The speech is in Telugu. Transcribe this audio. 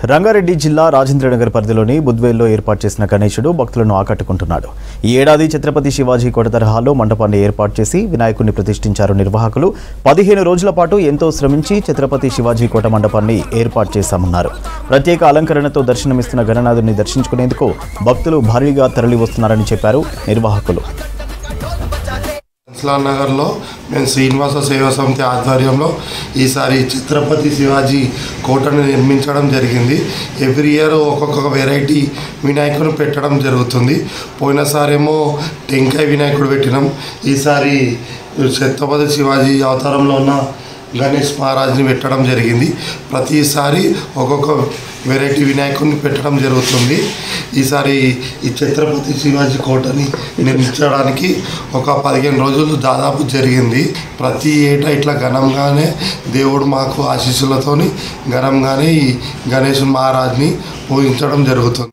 రంగారెడ్డి జిల్లా రాజేంద్రనగర్ పరిధిలోని బుద్వేల్లో ఏర్పాటు చేసిన గణేశుడు భక్తులను ఆకట్టుకుంటున్నాడు. ఈ ఏడాది ఛత్రపతి శివాజీ కోట తరహాలో మండపాన్ని ఏర్పాటు చేసి వినాయకుడిని ప్రతిష్ఠించారు నిర్వాహకులు. 15 రోజుల పాటు ఎంతో శ్రమించి ఛత్రపతి శివాజీ కోట మండపాన్ని ఏర్పాటు చేశామన్నారు. ప్రత్యేక అలంకరణతో దర్శనమిస్తున్న గణనాథుడిని దర్శించుకునేందుకు భక్తులు భారీగా తరలి వస్తున్నారని చెప్పారు నిర్వాహకులు. నగర్లో మేము శ్రీనివాస సేవా సమితి ఆధ్వర్యంలో ఈసారి ఛత్రపతి శివాజీ కోటను నిర్మించడం జరిగింది. ఎవ్రీ ఇయర్ ఒక్కొక్క వెరైటీ వినాయకుని పెట్టడం జరుగుతుంది. పోయినసారేమో టెంకాయ వినాయకుడు పెట్టినాం. ఈసారి ఛత్రపతి శివాజీ అవతారంలో ఉన్న గణేష్ మహారాజ్ని పెట్టడం జరిగింది. ప్రతిసారి ఒక్కొక్క వెరైటీ వినాయకుడిని పెట్టడం జరుగుతుంది. ఈసారి ఈ ఛత్రపతి శివాజీ కోటని నిర్మించడానికి ఒక 15 రోజులు దాదాపు జరిగింది. ప్రతి ఏటా ఇట్లా ఘనంగానే దేవుడు మాకు ఆశీస్సులతోని ఘనంగానే ఈ గణేష్ మహారాజ్ని పూజించడం జరుగుతుంది.